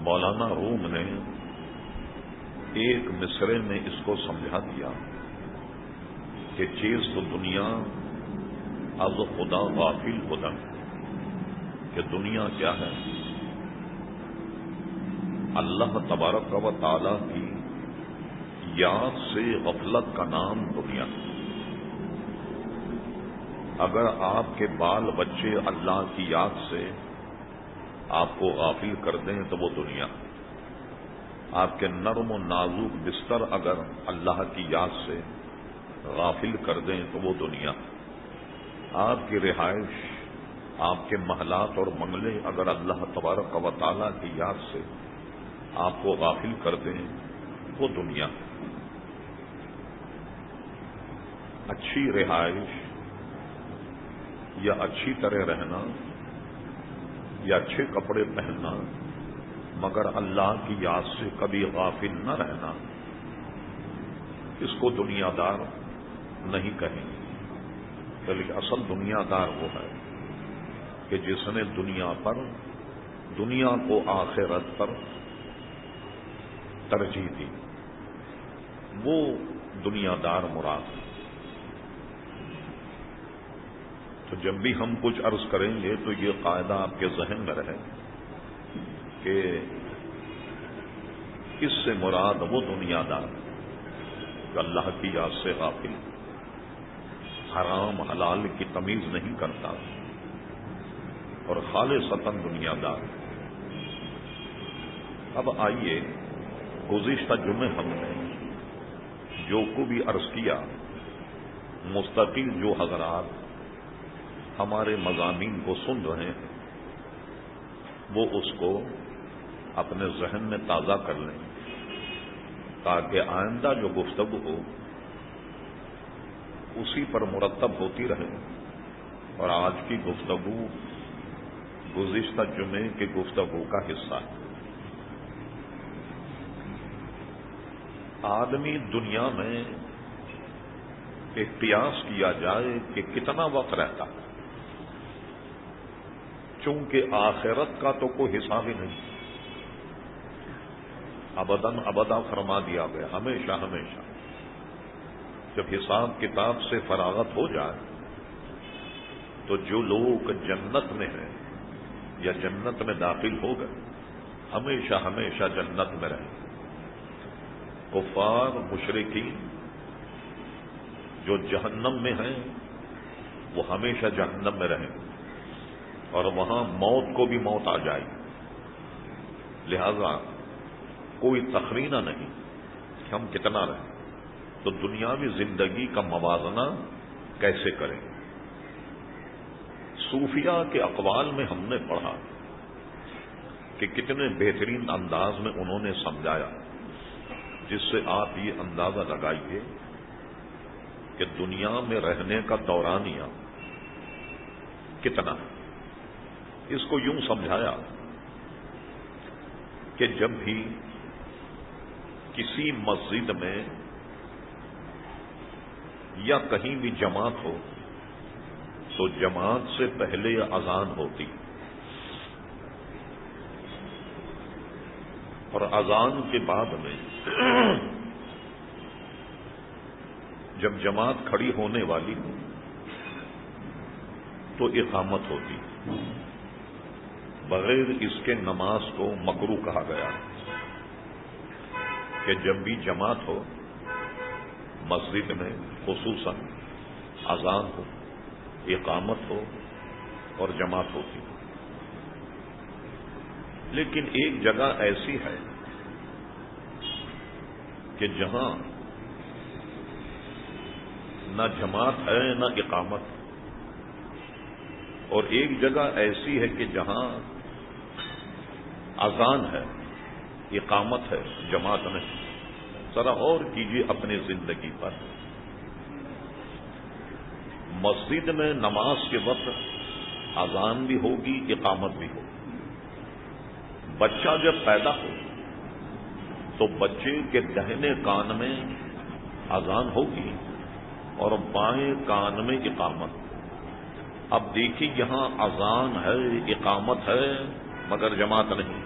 مولانا روم نے ایک مصرے میں اس کو سمجھا دیا کہ چیز تو دنیا از خدا غافل خدا، کہ دنیا کیا ہے؟ اللہ تبارک و تعالی کی یاد سے غفلت کا نام دنیا۔ اگر آپ کے بال بچے اللہ کی یاد سے آپ کو غافل کر دیں تو وہ دنیا۔ آپ کے نرم و نازک بستر اگر اللہ کی یاد سے غافل کر دیں تو وہ دنیا۔ آپ کی رہائش، آپ کے محلات اور بنگلے اگر اللہ تبارک و تعالی کی یاد سے آپ کو غافل کر دیں وہ دنیا۔ اچھی رہائش یا اچھی طرح رہنا یا اچھے کپڑے پہننا مگر اللہ کی یاد سے کبھی غافل نہ رہنا، اس کو دنیا دار نہیں کہیں گے۔ بلکہ اصل دنیا دار وہ ہے کہ جس نے دنیا کو آخرت پر ترجیح دی، وہ دنیا دار مراد ہے۔ تو جب بھی ہم کچھ عرض کریں گے تو یہ قاعدہ آپ کے ذہن میں رہے کہ اس سے مراد وہ دنیا دار جو اللہ کی یاد سے غافل، حرام حلال کی تمیز نہیں کرتا اور خالصتاً دنیا دار۔ اب آئیے، گزشتہ جمعے ہم نے جو کو بھی عرض کیا، مستقل جو حضرات ہمارے مضامین کو سن رہے ہیں وہ اس کو اپنے ذہن میں تازہ کر لیں تاکہ آئندہ جو گفتگو ہو اسی پر مرتب ہوتی رہے۔ اور آج کی گفتگو گزشتہ جمعے کی گفتگو کا حصہ ہے۔ آدمی دنیا میں ایک قیاس کیا جائے کہ کتنا وقت رہتا ہے، چونکہ آخرت کا تو کوئی حساب ہی نہیں، ابداً ابدا فرما دیا گیا، ہمیشہ ہمیشہ۔ جب حساب کتاب سے فراغت ہو جائے تو جو لوگ جنت میں ہیں یا جنت میں داخل ہو گئے ہمیشہ ہمیشہ جنت میں رہیں۔ کفار مشرکین جو جہنم میں ہیں وہ ہمیشہ جہنم میں رہیں اور وہاں موت کو بھی موت آ جائے، لہذا کوئی تخمینہ نہیں کہ ہم کتنا رہیں۔ تو دنیاوی زندگی کا موازنہ کیسے کریں؟ صوفیاء کے اقوال میں ہم نے پڑھا کہ کتنے بہترین انداز میں انہوں نے سمجھایا، جس سے آپ یہ اندازہ لگائیے کہ دنیا میں رہنے کا دورانیہ کتنا ہے۔ اس کو یوں سمجھایا کہ جب بھی کسی مسجد میں یا کہیں بھی جماعت ہو تو جماعت سے پہلے اذان ہوتی اور اذان کے بعد میں جب جماعت کھڑی ہونے والی ہو تو اقامت ہوتی، بغیر اس کے نماز کو مکروہ کہا گیا کہ جب بھی جماعت ہو مسجد میں خصوصاً اذان ہو، اقامت ہو اور جماعت ہوتی۔ لیکن ایک جگہ ایسی ہے کہ جہاں نہ جماعت ہے نہ اقامت، اور ایک جگہ ایسی ہے کہ جہاں اذان ہے، اقامت ہے، جماعت نہیں۔ ذرا اور کیجیے اپنی زندگی پر، مسجد میں نماز کے وقت اذان بھی ہوگی، اقامت بھی ہوگی۔ بچہ جب پیدا ہو تو بچے کے دہنے کان میں اذان ہوگی اور بائیں کان میں اقامت۔ اب دیکھیے یہاں اذان ہے، اقامت ہے، مگر جماعت نہیں۔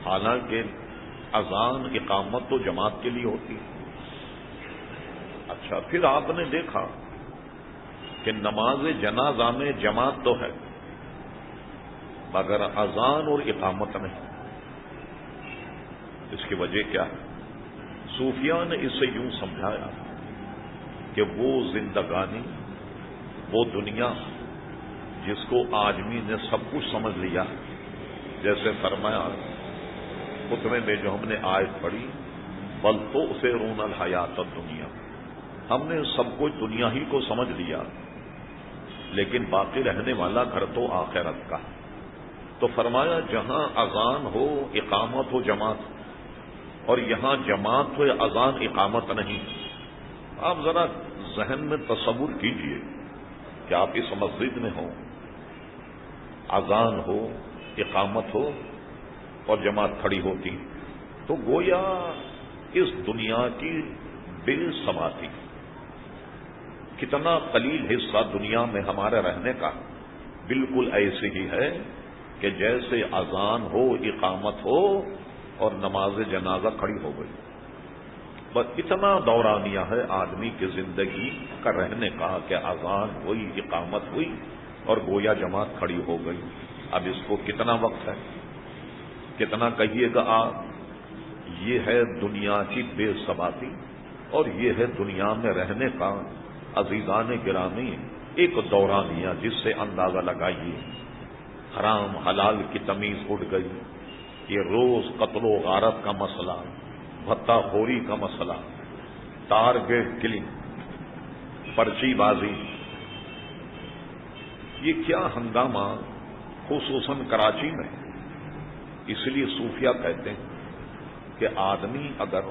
حالانکہ اذان اقامت تو جماعت کے لیے ہوتی ہے۔ اچھا، پھر آپ نے دیکھا کہ نماز جنازہ میں جماعت تو ہے مگر اذان اور اقامت نہیں۔ اس کی وجہ کیا ہے؟ صوفیاء نے اسے یوں سمجھایا کہ وہ زندگانی، وہ دنیا جس کو آدمی نے سب کچھ سمجھ لیا، جیسے فرمایا خطبے میں جو ہم نے آیت پڑھی، بل تؤثرون الحیات الدنیا، ہم نے سب کچھ دنیا ہی کو سمجھ لیا، لیکن باقی رہنے والا گھر تو آخرت کا۔ تو فرمایا جہاں اذان ہو اقامت ہو جماعت، اور یہاں جماعت ہو اذان اقامت نہیں۔ آپ ذرا ذہن میں تصور کیجئے کہ آپ اس مسجد میں ہوں، اذان ہو اقامت ہو اور جماعت کھڑی ہوتی، تو گویا اس دنیا کی بے ثباتی، کتنا قلیل حصہ دنیا میں ہمارے رہنے کا بالکل ایسے ہی ہے کہ جیسے اذان ہو اقامت ہو اور نماز جنازہ کھڑی ہو گئی۔ بس اتنا دورانیہ ہے آدمی کی زندگی کا رہنے کا کہ اذان ہوئی اقامت ہوئی اور گویا جماعت کھڑی ہو گئی۔ اب اس کو کتنا وقت ہے، کتنا کہیے گا آپ؟ یہ ہے دنیا کی بے ثباتی، اور یہ ہے دنیا میں رہنے کا عزیزان گرامی ایک دورانیہ جس سے اندازہ لگائیے حرام حلال کی تمیز اٹھ گئی، یہ روز قتل و غارت کا مسئلہ، بھتہ خوری کا مسئلہ، ٹارگیٹ کلنگ، پرچی بازی، یہ کیا ہنگامہ خصوصاً کراچی میں۔ اس لیے صوفیہ کہتے ہیں کہ آدمی اگر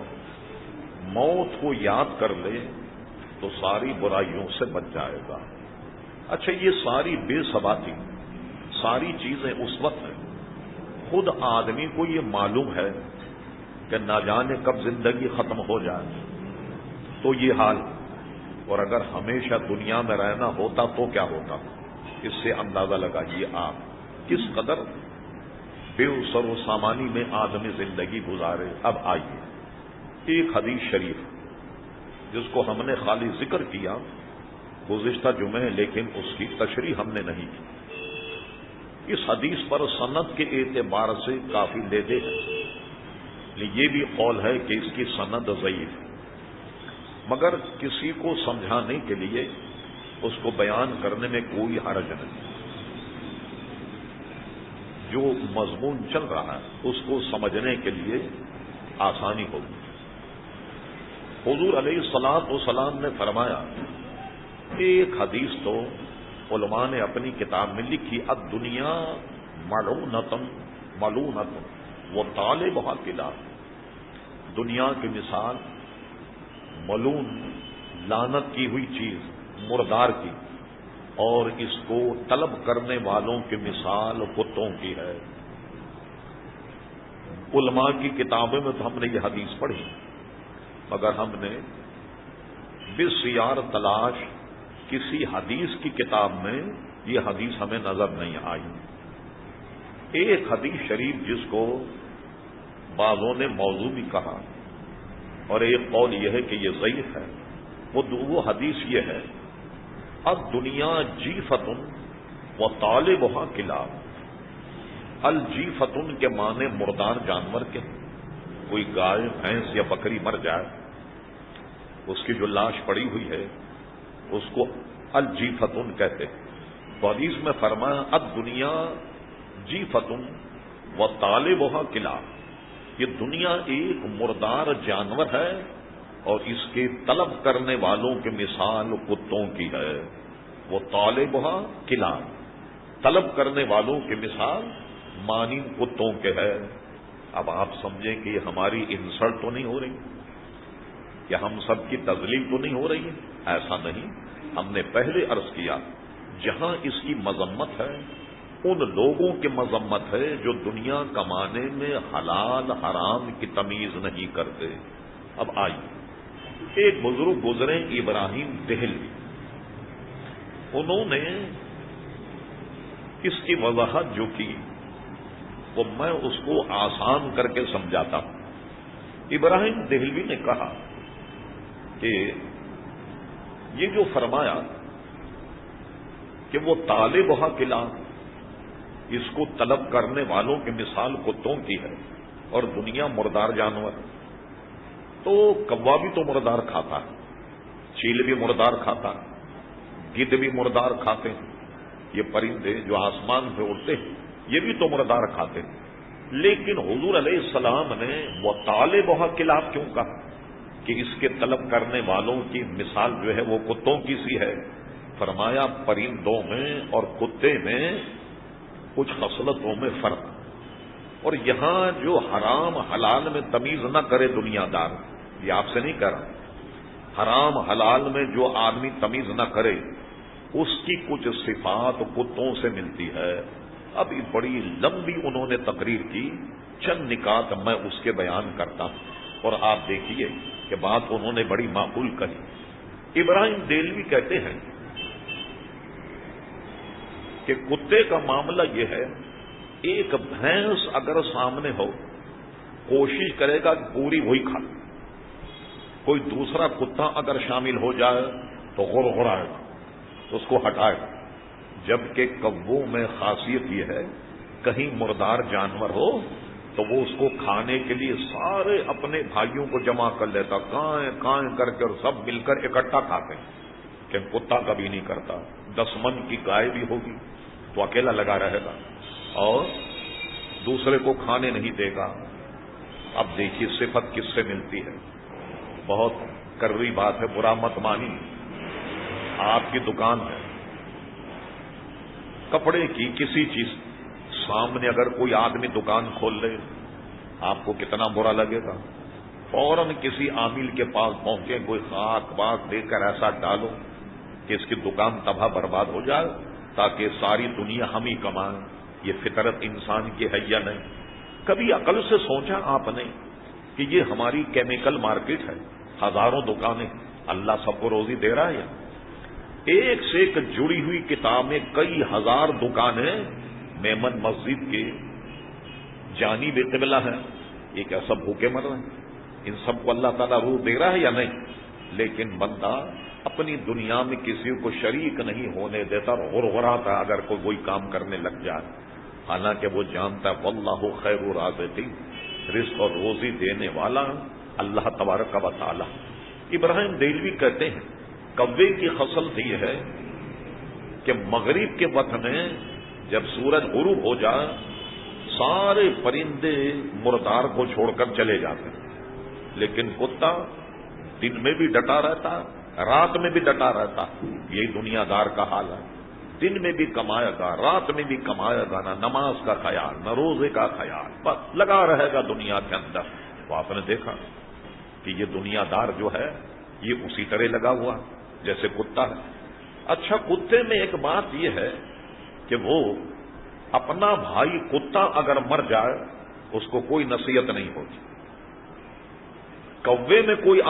موت کو یاد کر لے تو ساری برائیوں سے بچ جائے گا۔ اچھا، یہ ساری بے ثباتی، ساری چیزیں اس وقت ہیں، خود آدمی کو یہ معلوم ہے کہ نہ جانے کب زندگی ختم ہو جائے، تو یہ حال، اور اگر ہمیشہ دنیا میں رہنا ہوتا تو کیا ہوتا؟ اس سے اندازہ لگائیے آپ کس قدر بے سر و سامانی میں آدمی زندگی گزارے۔ اب آئیے ایک حدیث شریف جس کو ہم نے خالی ذکر کیا گزشتہ جمعے، لیکن اس کی تشریح ہم نے نہیں کی۔ اس حدیث پر سند کے اعتبار سے کافی لیدے ہیں، لیکن یہ بھی قول ہے کہ اس کی سند ضعیف ہے، مگر کسی کو سمجھانے کے لیے اس کو بیان کرنے میں کوئی حرج نہیں۔ جو مضمون چل رہا ہے اس کو سمجھنے کے لیے آسانی ہوگی۔ حضور علیہ الصلوۃ والسلام نے فرمایا، ایک حدیث تو علماء نے اپنی کتاب میں لکھی، الدنیا ملعونۃ ملعونۃ وطالبھا کلاب، دنیا کی مثال ملعون، لعنت کی ہوئی چیز، مردار کی، اور اس کو طلب کرنے والوں کی مثال کتوں کی ہے۔ علماء کی کتابوں میں تو ہم نے یہ حدیث پڑھی، مگر ہم نے بسیار تلاش کسی حدیث کی کتاب میں یہ حدیث ہمیں نظر نہیں آئی۔ ایک حدیث شریف جس کو بعضوں نے موضوع بھی کہا اور ایک قول یہ ہے کہ یہ ضعیف ہے، وہ حدیث یہ ہے، الدنیا جیفۃ وطالبھا کلاب۔ الجیفۃ کے معنی مردار جانور کے، کوئی گائے بھینس یا بکری مر جائے، اس کی جو لاش پڑی ہوئی ہے اس کو الجیفۃ کہتے ہیں۔ تو حدیث میں فرمایا الدنیا جیفۃ وطالبھا کلاب، یہ دنیا ایک مردار جانور ہے اور اس کے طلب کرنے والوں کی مثال کتوں کی ہے۔ وہ طالبھا کلاب، طلب کرنے والوں کی مثال مانند کتوں کے ہے۔ اب آپ سمجھیں کہ یہ ہماری انسلٹ تو نہیں ہو رہی، کہ ہم سب کی تذلیل تو نہیں ہو رہی ہے؟ ایسا نہیں، ہم نے پہلے عرض کیا جہاں اس کی مذمت ہے ان لوگوں کی مذمت ہے جو دنیا کمانے میں حلال حرام کی تمیز نہیں کرتے۔ اب آئیے، ایک بزرگ گزرے ابراہیم دہلوی، انہوں نے اس کی وضاحت جو کی وہ میں اس کو آسان کر کے سمجھاتا ہوں۔ ابراہیم دہلوی نے کہا کہ یہ جو فرمایا کہ وہ طالب وہاں قلعہ، اس کو طلب کرنے والوں کی مثال کتوں کی ہے اور دنیا مردار جانور، تو کوا بھی تو مردار کھاتا ہے، چیل بھی مردار کھاتا ہے، گدھ بھی مردار کھاتے ہیں، یہ پرندے جو آسمان پہ اڑتے ہیں یہ بھی تو مردار کھاتے ہیں، لیکن حضور علیہ السلام نے وہ طالب وہاں قلعہ کیوں کہا کہ اس کے طلب کرنے والوں کی مثال جو ہے وہ کتوں کی سی ہے؟ فرمایا پرندوں میں اور کتے میں کچھ خصلتوں میں فرق، اور یہاں جو حرام حلال میں تمیز نہ کرے دنیا دار، یہ آپ سے نہیں کہہ رہا، حرام حلال میں جو آدمی تمیز نہ کرے اس کی کچھ صفات کتوں سے ملتی ہے۔ اب بڑی لمبی انہوں نے تقریر کی، چند نکات میں اس کے بیان کرتا ہوں اور آپ دیکھیے کہ بات انہوں نے بڑی معقول کہی۔ ابراہیم دہلوی کہتے ہیں کہ کتے کا معاملہ یہ ہے، ایک بھینس اگر سامنے ہو کوشش کرے گا کہ پوری وہی کھا لے، کوئی دوسرا کتا اگر شامل ہو جائے تو غرغرائے گا، اس کو ہٹائے گا، جبکہ کبوں میں خاصیت یہ ہے کہیں مردار جانور ہو تو وہ اس کو کھانے کے لیے سارے اپنے بھائیوں کو جمع کر لیتا، کائیں کائیں کر کے، اور سب مل کر اکٹھا کھاتے ہیں، کہ کتا کبھی نہیں کرتا۔ 10 من کی گائے بھی ہوگی تو اکیلا لگا رہے گا اور دوسرے کو کھانے نہیں دے گا۔ اب دیکھیے صفت کس سے ملتی ہے، بہت کروی بات ہے، برا مت مانی۔ آپ کی دکان ہے کپڑے کی، کسی چیز، سامنے اگر کوئی آدمی دکان کھول لے آپ کو کتنا برا لگے گا؟ فوراً کسی عامل کے پاس پہنچے، کوئی خاک باک دے کر ایسا ڈالو کہ اس کی دکان تباہ برباد ہو جائے، تاکہ ساری دنیا ہم ہی کمائیں۔ یہ فطرت انسان کی ہے یا نہیں؟ کبھی عقل سے سوچا آپ نے کہ یہ ہماری کیمیکل مارکیٹ ہے، ہزاروں دکانیں، اللہ سب کو روزی دے رہا ہے یا؟ ایک سے ایک جڑی ہوئی کتابیں، کئی ہزار دکانیں، میمن مسجد کے جانب قبلہ ہے، یہ کیا سب بھوکے مر رہے ہیں؟ ان سب کو اللہ تعالیٰ روح دے رہا ہے یا نہیں؟ لیکن بندہ اپنی دنیا میں کسی کو شریک نہیں ہونے دیتا، غرغراتا اگر کوئی وہی کام کرنے لگ جائے، حالانکہ وہ جانتا ہے واللہ خیر الرازقین، رزق اور روزی دینے والا اللہ تبارک و تعالی۔ ابراہیم دہلوی کہتے ہیں کوے کی خصلت یہ ہے کہ مغرب کے وقت میں جب سورج غروب ہو جائے سارے پرندے مردار کو چھوڑ کر چلے جاتے ہیں، لیکن کتا دن میں بھی ڈٹا رہتا، رات میں بھی ڈٹا رہتا۔ یہی دنیا دار کا حال ہے، دن میں بھی کمائے گا، رات میں بھی کمائے گا، نہ نماز کا خیال نہ روزے کا خیال، بس لگا رہے گا دنیا کے اندر۔ تو آپ نے دیکھا کہ یہ دنیا دار جو ہے یہ اسی طرح لگا ہوا جیسے کتا ہے۔ اچھا، کتے میں ایک بات یہ ہے کہ وہ اپنا بھائی کتا اگر مر جائے اس کو کوئی نصیحت نہیں ہوتی۔ کوے میں کوئی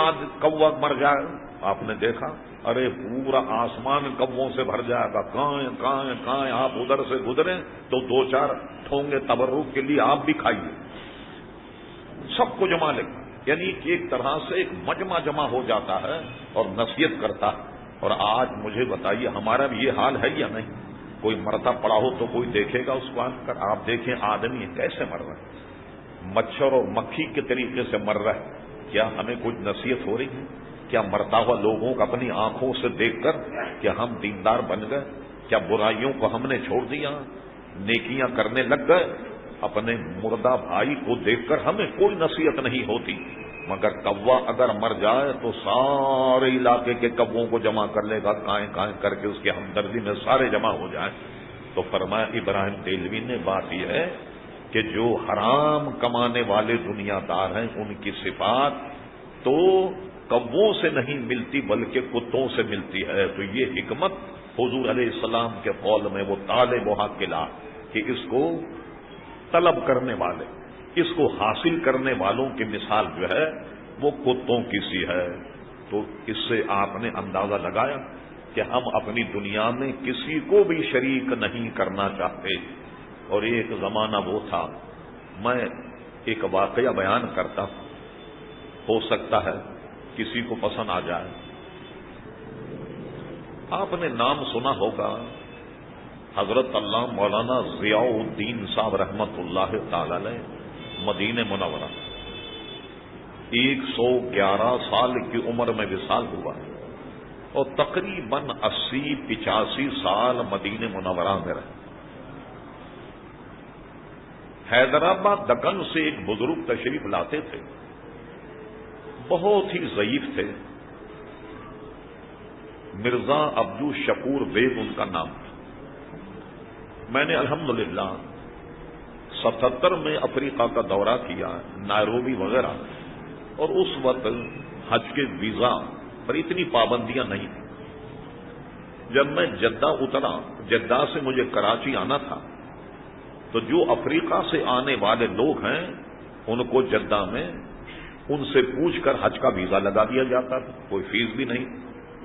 کوا مر جائے آپ نے دیکھا، ارے پورا آسمان کووں سے بھر جائے گا، کائیں کائیں کائیں، آپ ادھر سے گزریں تو 2-4 ٹھونگے تبرک کے لیے آپ بھی کھائیے، سب کو جما لے گا، یعنی کہ ایک طرح سے ایک مجمع جمع ہو جاتا ہے اور نصیحت کرتا ہے۔ اور آج مجھے بتائیے ہمارا بھی یہ حال ہے یا نہیں؟ کوئی مرتا پڑا ہو تو کوئی دیکھے گا اس کو آن کر؟ آپ دیکھیں آدمی کیسے مر رہا ہے، مچھر اور مکھی کے طریقے سے مر رہا ہے، کیا ہمیں کچھ نصیحت ہو رہی ہے؟ کیا مرتا ہوا لوگوں کو اپنی آنکھوں سے دیکھ کر کیا ہم دیندار بن گئے؟ کیا برائیوں کو ہم نے چھوڑ دیا، نیکیاں کرنے لگ گئے؟ اپنے مردہ بھائی کو دیکھ کر ہمیں کوئی نصیحت نہیں ہوتی، مگر کوا اگر مر جائے تو سارے علاقے کے کووں کو جمع کر لے گا، کائیں کائیں کر کے اس کی ہمدردی میں سارے جمع ہو جائیں۔ تو فرمایا ابراہیم دہلوی نے بات یہ ہے کہ جو حرام کمانے والے دنیا دار ہیں ان کی صفات تو کووں سے نہیں ملتی بلکہ کتوں سے ملتی ہے۔ تو یہ حکمت حضور علیہ السلام کے قول میں وہ طالب وہاں قلعہ کہ اس کو طلب کرنے والے، اس کو حاصل کرنے والوں کی مثال جو ہے وہ کتوں کی سی ہے۔ تو اس سے آپ نے اندازہ لگایا کہ ہم اپنی دنیا میں کسی کو بھی شریک نہیں کرنا چاہتے۔ اور ایک زمانہ وہ تھا میں ایک واقعہ بیان کرتا ہوں، ہو سکتا ہے کسی کو پسند آ جائے۔ آپ نے نام سنا ہوگا حضرت اللہ مولانا ضیاء الدین صاحب رحمت اللہ تعالی علیہ مدینہ منورہ 111 سال کی عمر میں وصال ہوا اور تقریباً 80-85 سال مدینہ منورہ میں رہے۔ حیدرآباد دکن سے ایک بزرگ تشریف لاتے تھے، بہت ہی ضعیف تھے، مرزا عبدو شکور بیگ ان کا نام تھا۔ میں نے الحمدللہ 77 میں افریقہ کا دورہ کیا، نائروبی وغیرہ، اور اس وقت حج کے ویزا پر اتنی پابندیاں نہیں تھیں۔ جب میں جدہ اترا، جدہ سے مجھے کراچی آنا تھا، تو جو افریقہ سے آنے والے لوگ ہیں ان کو جدہ میں ان سے پوچھ کر حج کا ویزا لگا دیا جاتا تھا، کوئی فیس بھی نہیں۔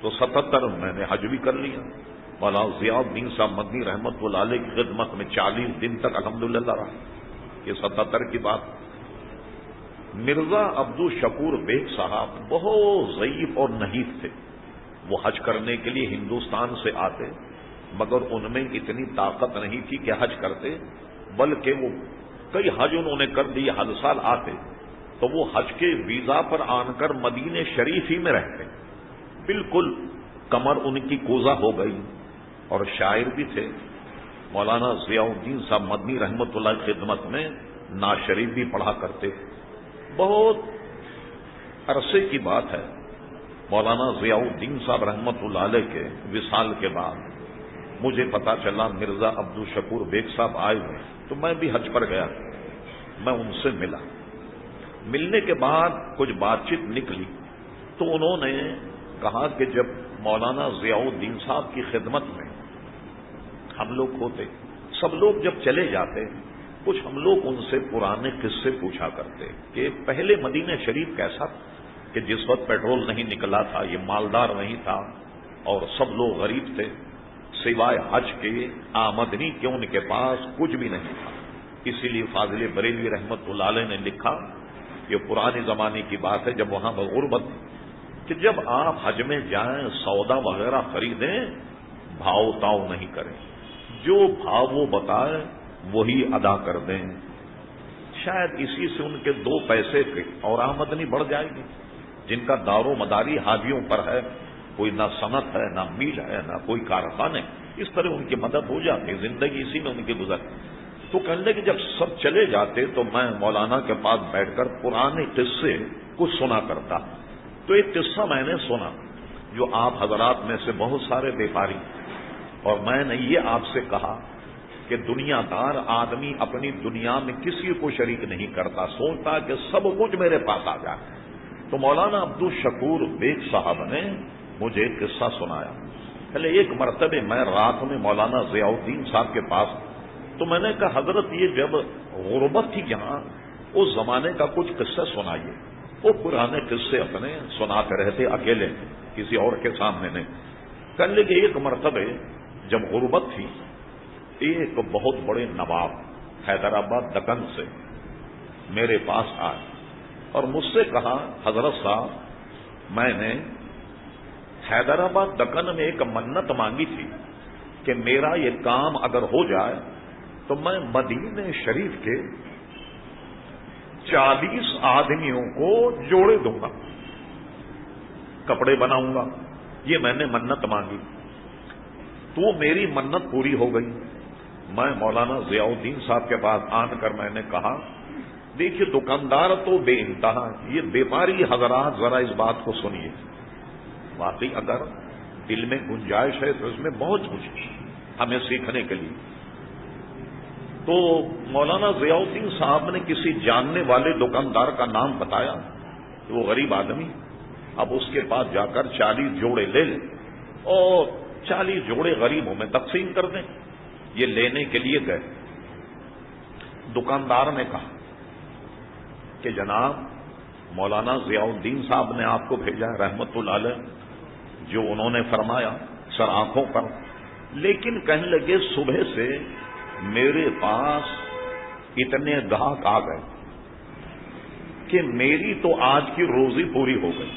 تو 77 میں نے حج بھی کر لیا۔ مولانا ضیاء الدین صاحب مدنی رحمت اللہ علیہ کی خدمت میں 40 دن تک الحمدللہ رہا۔ یہ 77 کی بات۔ مرزا عبدو شکور بیگ صاحب بہت ضعیف اور نحیف تھے۔ وہ حج کرنے کے لیے ہندوستان سے آتے، مگر ان میں اتنی طاقت نہیں تھی کہ حج کرتے، بلکہ وہ کئی حج انہوں نے کر دیے، ہر سال آتے تو وہ حج کے ویزا پر آن کر مدینہ شریف ہی میں رہتے، بالکل کمر ان کی کوزہ ہو گئی۔ اور شاعر بھی تھے، مولانا ضیاء الدین صاحب مدنی رحمت اللہ کی خدمت میں نعت شریف بھی پڑھا کرتے۔ بہت عرصے کی بات ہے، مولانا ضیاء الدین صاحب رحمت اللہ علیہ کے وصال کے بعد مجھے پتا چلا مرزا عبدو شکور بیگ صاحب آئے ہوئے، تو میں بھی حج پر گیا، میں ان سے ملا۔ ملنے کے بعد کچھ بات چیت نکلی تو انہوں نے کہا کہ جب مولانا ضیاء الدین صاحب کی خدمت میں ہم لوگ ہوتے، سب لوگ جب چلے جاتے، کچھ ہم لوگ ان سے پرانے قصے پوچھا کرتے کہ پہلے مدینہ شریف کیسا تھا، کہ جس وقت پیٹرول نہیں نکلا تھا، یہ مالدار نہیں تھا اور سب لوگ غریب تھے، سوائے حج کے آمدنی کے ان کے پاس کچھ بھی نہیں تھا۔ اسی لیے فاضل بریلوی رحمت اللہ علیہ نے لکھا، یہ پرانے زمانے کی بات ہے جب وہاں غربت تھی، کہ جب آپ حج میں جائیں سودا وغیرہ خریدیں، بھاؤ تاؤ نہیں کریں، جو بھاؤ وہ بتائے وہی ادا کر دیں، شاید اسی سے ان کے 2 پیسے کے اور آمدنی بڑھ جائے گی۔ جن کا دار و مداری حاجیوں پر ہے، کوئی نہ صنعت ہے، نہ میل ہے، نہ کوئی کارخانے، اس طرح ان کی مدد ہو جاتی، زندگی اسی میں ان کی گزر۔ تو کہنے کہ جب سب چلے جاتے تو میں مولانا کے پاس بیٹھ کر پرانے قصے کچھ سنا کرتا۔ تو ایک قصہ میں نے سنا، جو آپ حضرات میں سے بہت سارے بیپاری، اور میں نے یہ آپ سے کہا کہ دنیا دار آدمی اپنی دنیا میں کسی کو شریک نہیں کرتا، سوچتا کہ سب کچھ میرے پاس آ جائے۔ تو مولانا عبدو شکور بیگ صاحب نے مجھے ایک قصہ سنایا۔ پہلے ایک مرتبہ میں رات میں مولانا ضیاء الدین صاحب کے پاس، تو میں نے کہا حضرت یہ جب غربت تھی یہاں، اس زمانے کا کچھ قصہ سنائیے۔ وہ پرانے قصے اپنے سناتے رہتے اکیلے، کسی اور کے سامنے نہیں۔ کہنے لگے ایک مرتبہ جب غربت تھی، ایک بہت بڑے نواب حیدرآباد دکن سے میرے پاس آئے اور مجھ سے کہا حضرت صاحب میں نے حیدرآباد دکن میں ایک منت مانگی تھی کہ میرا یہ کام اگر ہو جائے تو میں مدینہ شریف کے 40 آدمیوں کو جوڑے دوں گا، کپڑے بناؤں گا، یہ میں نے منت مانگی۔ تو میری منت پوری ہو گئی۔ میں مولانا ضیاء الدین صاحب کے پاس آن کر میں نے کہا دیکھیے دکاندار تو بے انتہا، یہ بیپاری حضرات ذرا اس بات کو سنیے، واقعی اگر دل میں گنجائش ہے تو اس میں بہت کچھ ہمیں سیکھنے کے لیے۔ تو مولانا ضیاء الدین صاحب نے کسی جاننے والے دکاندار کا نام بتایا، وہ غریب آدمی، اب اس کے پاس جا کر 40 جوڑے لے لیں اور 40 جوڑے غریبوں میں تقسیم کر دیں۔ یہ لینے کے لیے گئے، دکاندار نے کہا کہ جناب مولانا ضیاء الدین صاحب نے آپ کو بھیجا رحمت اللہ علیہ، جو انہوں نے فرمایا سر آنکھوں پر، لیکن کہنے لگے صبح سے میرے پاس اتنے گاہک آ گئے کہ میری تو آج کی روزی پوری ہو گئی۔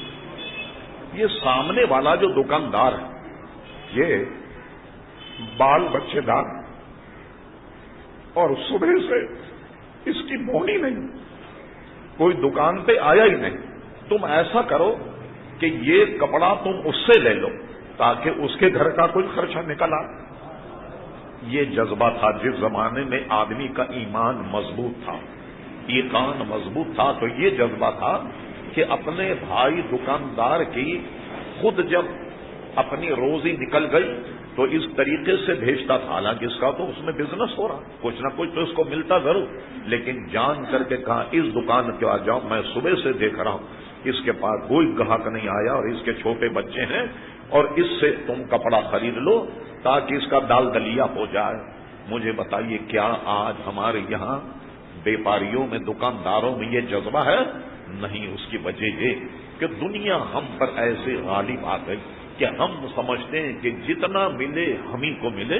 یہ سامنے والا جو دکاندار ہے یہ بال بچے دار اور صبح سے اس کی بونی نہیں، کوئی دکان پہ آیا ہی نہیں۔ تم ایسا کرو کہ یہ کپڑا تم اس سے لے لو تاکہ اس کے گھر کا کوئی خرچہ نکل آ۔ یہ جذبہ تھا جس زمانے میں آدمی کا ایمان مضبوط تھا، ایمان مضبوط تھا، تو یہ جذبہ تھا کہ اپنے بھائی دکاندار کی خود جب اپنی روزی نکل گئی تو اس طریقے سے بھیجتا تھا، حالانکہ اس کا تو اس میں بزنس ہو رہا، کچھ نہ کچھ تو اس کو ملتا ضرور، لیکن جان کر کے کہا اس دکان کے پاس جاؤ، میں صبح سے دیکھ رہا ہوں اس کے پاس کوئی گاہک نہیں آیا اور اس کے چھوٹے بچے ہیں، اور اس سے تم کپڑا خرید لو تاکہ اس کا دال دلیا ہو جائے۔ مجھے بتائیے کیا آج ہمارے یہاں بیپاریوں میں، دکانداروں میں یہ جذبہ ہے؟ نہیں۔ اس کی وجہ یہ کہ دنیا ہم پر ایسے غالب آ گئی کہ ہم سمجھتے ہیں کہ جتنا ملے ہم ہی کو ملے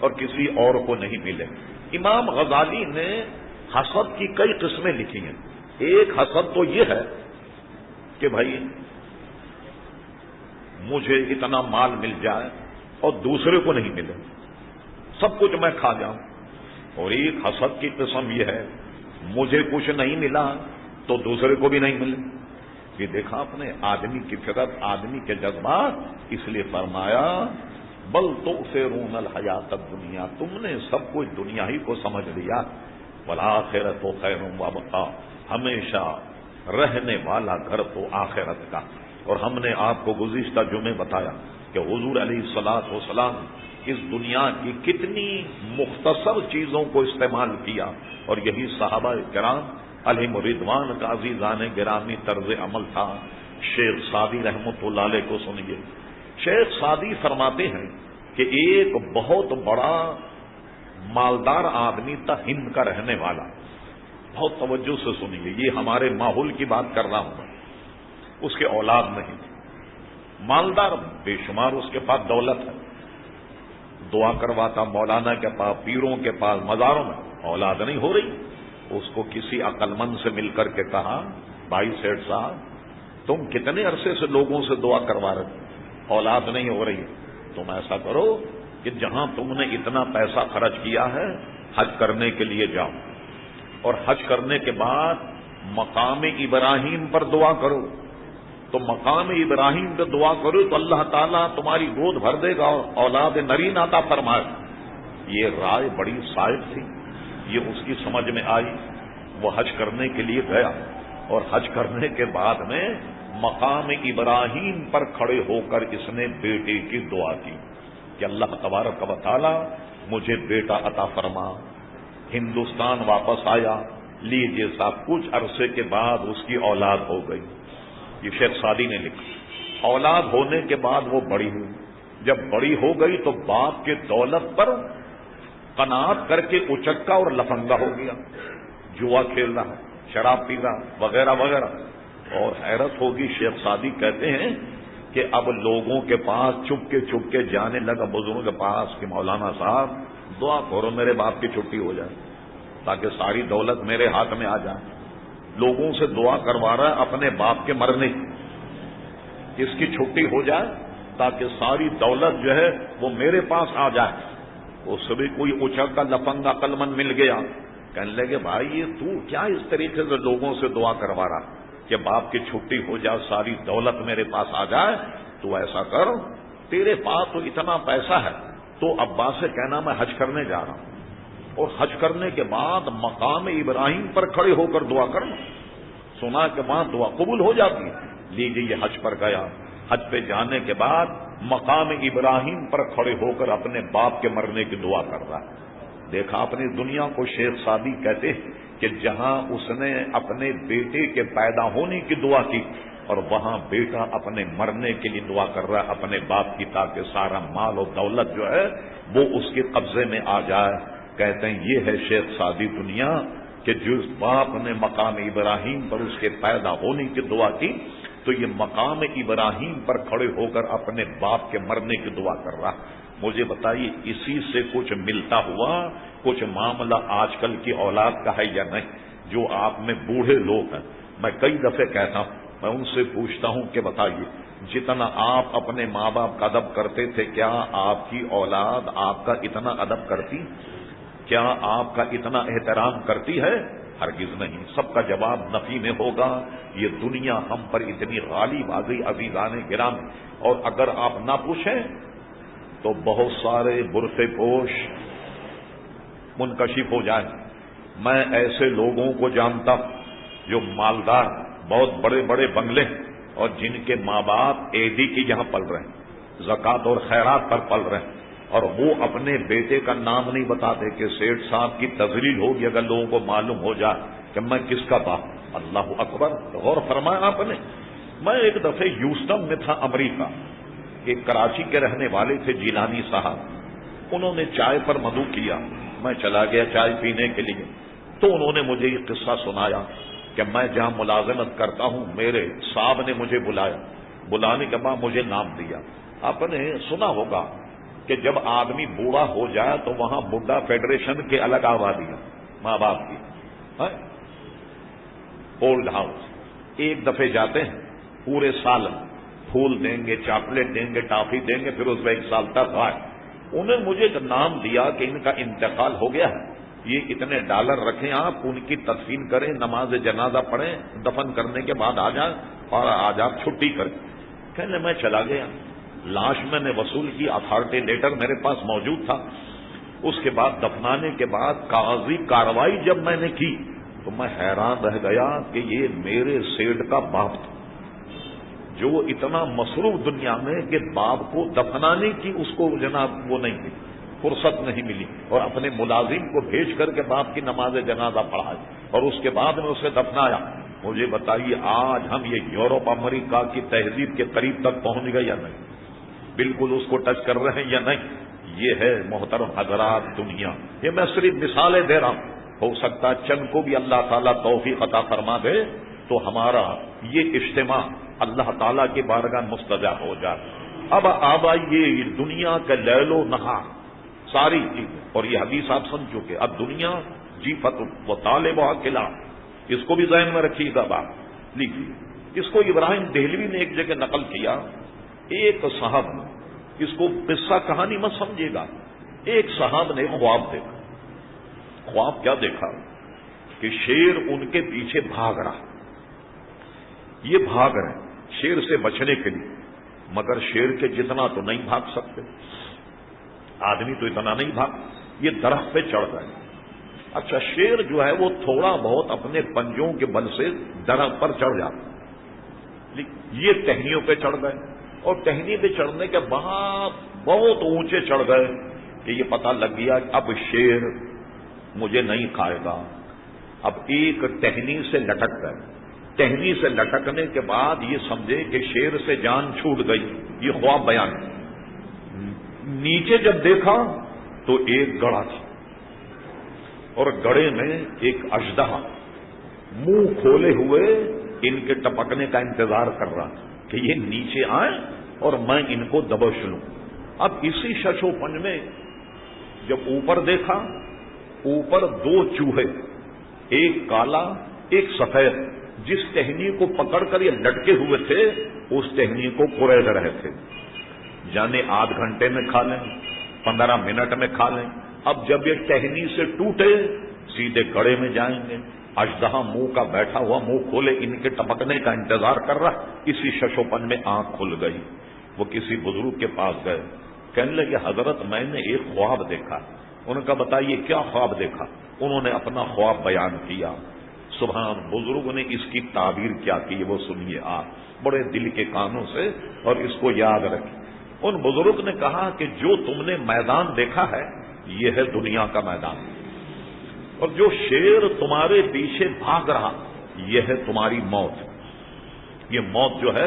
اور کسی اور کو نہیں ملے۔ امام غزالی نے حسد کی کئی قسمیں لکھی ہیں۔ ایک حسد تو یہ ہے کہ بھائی مجھے اتنا مال مل جائے اور دوسرے کو نہیں ملے، سب کچھ میں کھا جاؤں۔ اور ایک حسد کی قسم یہ ہے مجھے کچھ نہیں ملا تو دوسرے کو بھی نہیں ملے۔ یہ دیکھا آپ نے آدمی کی فطرت، آدمی کے جذبات، اس لیے فرمایا بل تؤثرون الحیات الدنیا، تم نے سب کچھ دنیا ہی کو سمجھ لیا، والآخرۃ خیر وابقیٰ، ہمیشہ رہنے والا گھر تو آخرت کا۔ اور ہم نے آپ کو گزشتہ جمعے بتایا کہ حضور علیہ الصلوۃ والسلام اس دنیا کی کتنی مختصر چیزوں کو استعمال کیا، اور یہی صحابہ کرام علیہم رضوان کا عزیزان گرامی طرز عمل تھا۔ شیخ سعدی رحمۃ اللہ علیہ کو سنیے، شیخ سعدی فرماتے ہیں کہ ایک بہت بڑا مالدار آدمی تھا، ہند کا رہنے والا، بہت توجہ سے سنیے، یہ ہمارے ماحول کی بات کر رہا ہوں، اس کے اولاد نہیں، مالدار بے شمار، اس کے پاس دولت ہے، دعا کرواتا مولانا کے پاس، پیروں کے پاس، مزاروں میں، اولاد نہیں ہو رہی۔ اس کو کسی عقل مند سے مل کر کے کہا بھائی سیٹھ صاحب تم کتنے عرصے سے لوگوں سے دعا کروا رہے، اولاد نہیں ہو رہی، تم ایسا کرو کہ جہاں تم نے اتنا پیسہ خرچ کیا ہے حج کرنے کے لیے جاؤ، اور حج کرنے کے بعد مقام ابراہیم پر دعا کرو، تو مقام ابراہیم پہ دعا کرو تو اللہ تعالیٰ تمہاری گود بھر دے گا اور اولاد نرین عطا فرمائے۔ یہ رائے بڑی صائب تھی، یہ اس کی سمجھ میں آئی، وہ حج کرنے کے لیے گیا، اور حج کرنے کے بعد میں مقام ابراہیم پر کھڑے ہو کر اس نے بیٹے کی دعا کی کہ اللہ تبارک و تعالیٰ مجھے بیٹا عطا فرما۔ ہندوستان واپس آیا، لیجیے صاحب کچھ عرصے کے بعد اس کی اولاد ہو گئی، یہ شیخ سعدی نے لکھا۔ اولاد ہونے کے بعد وہ بڑی ہوئی، جب بڑی ہو گئی تو باپ کے دولت پر قناعت کر کے اچکا اور لفنگا ہو گیا، جوا کھیل رہا، شراب پی رہا، وغیرہ وغیرہ۔ اور حیرت ہوگی، شیخ سعدی کہتے ہیں کہ اب لوگوں کے پاس چپ کے جانے لگا، بزرگوں کے پاس کہ مولانا صاحب دعا کرو میرے باپ کی چھٹی ہو جائے تاکہ ساری دولت میرے ہاتھ میں آ جائے۔ لوگوں سے دعا کروا رہا ہے اپنے باپ کے مرنے کی، اس کی چھٹی ہو جائے تاکہ ساری دولت جو ہے وہ میرے پاس آ جائے۔ اس سے بھی کوئی اچک کا لفنگا عقلمند مل گیا، کہنے لگے بھائی یہ تو کیا اس طریقے سے لوگوں سے دعا کروا رہا کہ باپ کی چھٹی ہو جائے، ساری دولت میرے پاس آ جائے؟ تو ایسا کر، تیرے پاس تو اتنا پیسہ ہے، تو ابا سے کہنا میں حج کرنے جا رہا ہوں، اور حج کرنے کے بعد مقام ابراہیم پر کھڑے ہو کر دعا کرنا، سنا کہ وہاں دعا قبول ہو جاتی ہے۔ لیجیے یہ حج پر گیا، حج پہ جانے کے بعد مقام ابراہیم پر کھڑے ہو کر اپنے باپ کے مرنے کی دعا کر رہا ہے۔ دیکھا اپنی دنیا کو، شیخ سعدی کہتے ہیں کہ جہاں اس نے اپنے بیٹے کے پیدا ہونے کی دعا کی، اور وہاں بیٹا اپنے مرنے کے لیے دعا کر رہا ہے اپنے باپ کی، تاکہ سارا مال و دولت جو ہے وہ اس کے قبضے میں آ جائے۔ کہتے ہیں یہ ہے شیخ سعدی دنیا کہ جس باپ نے مقام ابراہیم پر اس کے پیدا ہونے کی دعا کی، تو یہ مقام ابراہیم پر کھڑے ہو کر اپنے باپ کے مرنے کی دعا کر رہا۔ مجھے بتائیے اسی سے کچھ ملتا ہوا کچھ معاملہ آج کل کی اولاد کا ہے یا نہیں؟ جو آپ میں بوڑھے لوگ ہیں، میں کئی دفعے کہتا ہوں، میں ان سے پوچھتا ہوں کہ بتائیے جتنا آپ اپنے ماں باپ کا ادب کرتے تھے، کیا آپ کی اولاد آپ کا اتنا ادب کرتی؟ کیا آپ کا اتنا احترام کرتی ہے؟ ہرگز نہیں۔ سب کا جواب نفی میں ہوگا۔ یہ دنیا ہم پر اتنی غالب آ گئی عزیزان گرامی، اور اگر آپ نہ پوچھیں تو بہت سارے برقع پوش منکشف ہو جائیں۔ میں ایسے لوگوں کو جانتا ہوں جو مالدار، بہت بڑے بڑے بنگلے، اور جن کے ماں باپ ایڈی کی یہاں پل رہے ہیں، زکوٰۃ اور خیرات پر پل رہے ہیں، اور وہ اپنے بیٹے کا نام نہیں بتاتے کہ سیٹھ صاحب کی تذلیل ہوگی اگر لوگوں کو معلوم ہو جائے کہ میں کس کا باپ۔ اللہ اکبر، غور فرمایا آپ نے۔ میں ایک دفعہ ہیوسٹن میں تھا، امریکہ، ایک کراچی کے رہنے والے تھے جیلانی صاحب، انہوں نے چائے پر مدعو کیا، میں چلا گیا چائے پینے کے لیے، تو انہوں نے مجھے یہ قصہ سنایا کہ میں جہاں ملازمت کرتا ہوں میرے صاحب نے مجھے بلایا، بلانے کے بعد مجھے نام دیا۔ آپ نے سنا ہوگا کہ جب آدمی بوڑھا ہو جائے تو وہاں بڈھا فیڈریشن کے الگ آبادی ہے ماں باپ کی، اولڈ ہاؤس، ایک دفعے جاتے ہیں پورے سال پھول دیں گے، چاکلیٹ دیں گے، ٹافی دیں گے، پھر اس میں 1 سال تک آئے۔ انہیں مجھے ایک نام دیا کہ ان کا انتقال ہو گیا ہے، یہ اتنے ڈالر رکھیں، آپ ان کی تدفین کریں، نماز جنازہ پڑھیں، دفن کرنے کے بعد آ جائیں اور آج آپ چھٹی کریں۔ کہنے میں چلا گیا، لاش میں نے وصول کی، اتھارٹی لیٹر میرے پاس موجود تھا۔ اس کے بعد دفنانے کے بعد کاغذی کارروائی جب میں نے کی تو میں حیران رہ گیا کہ یہ میرے سیٹ کا باپ تھا، جو اتنا مصروف دنیا میں کہ باپ کو دفنانے کی اس کو جناب وہ نہیں ملی، فرصت نہیں ملی، اور اپنے ملازم کو بھیج کر کے باپ کی نماز جنازہ پڑھائی اور اس کے بعد میں اسے دفنایا۔ مجھے بتائیے آج ہم یہ یورپ امریکہ کی تہذیب کے قریب تک پہنچ گئے یا نہیں؟ بالکل اس کو ٹچ کر رہے ہیں یا نہیں؟ یہ ہے محترم حضرات دنیا۔ یہ میں صرف مثالیں دے رہا ہوں، ہو سکتا ہے چند کو بھی اللہ تعالیٰ توفیق عطا فرما دے تو ہمارا یہ اجتماع اللہ تعالیٰ کی بارگاہ مستجاب ہو جائے۔ اب آئیے دنیا کا لیل و نہار ساری چیزیں، اور یہ حدیث آپ سن چکے، اب دنیا جیفت و طالب عاقلہ، اس کو بھی ذہن میں رکھیے گا، بات لیجیے۔ اس کو ابراہیم دہلوی نے ایک جگہ نقل کیا، ایک صاحب، اس کو قصہ کہانی مت سمجھے گا، ایک صاحب نے خواب دیکھا۔ خواب کیا دیکھا کہ شیر ان کے پیچھے بھاگ رہا، یہ بھاگ رہے ہیں شیر سے بچنے کے لیے، مگر شیر کے جتنا تو نہیں بھاگ سکتے، آدمی تو اتنا نہیں بھاگ، یہ درخت پہ چڑھ گئے۔ اچھا شیر جو ہے وہ تھوڑا بہت اپنے پنجوں کے بل سے درخت پر چڑھ جاتا، یہ ٹہنیوں پہ چڑھ گئے، اور ٹہنی پہ چڑھنے کے بعد بہت اونچے چڑھ گئے کہ یہ پتہ لگ گیا کہ اب شیر مجھے نہیں کھائے گا۔ اب ایک ٹہنی سے لٹک گئے، ٹہنی سے لٹکنے کے بعد یہ سمجھے کہ شیر سے جان چھوٹ گئی، یہ خواب بیان ہے۔ نیچے جب دیکھا تو ایک گڑھا تھا، اور گڑھے میں ایک اژدہا منہ کھولے ہوئے ان کے ٹپکنے کا انتظار کر رہا کہ یہ نیچے آئیں اور میں ان کو دبوچ لوں۔ اب اسی شش و پنج میں جب اوپر دیکھا، اوپر 2 چوہے، ایک کالا ایک سفید، جس ٹہنی کو پکڑ کر یہ لٹکے ہوئے تھے اس ٹہنی کو کرید رہے تھے، جانے آدھ گھنٹے میں کھا لیں، 15 منٹ میں کھا لیں۔ اب جب یہ ٹہنی سے ٹوٹے سیدھے گڑھے میں جائیں گے۔ اژدہا منہ کا بیٹھا ہوا، منہ کھولے ان کے ٹپکنے کا انتظار کر رہا۔ اسی ششوپن میں آنکھ کھل گئی، وہ کسی بزرگ کے پاس گئے، کہنے لگے حضرت میں نے ایک خواب دیکھا۔ انہوں نے کہا بتائیے کیا خواب دیکھا؟ انہوں نے اپنا خواب بیان کیا۔ سبحان، بزرگ نے اس کی تعبیر کیا کی وہ سنیے آپ بڑے دل کے کانوں سے، اور اس کو یاد رکھیں۔ ان بزرگ نے کہا کہ جو تم نے میدان دیکھا ہے یہ ہے دنیا کا میدان، اور جو شیر تمہارے پیچھے بھاگ رہا یہ ہے تمہاری موت۔ یہ موت جو ہے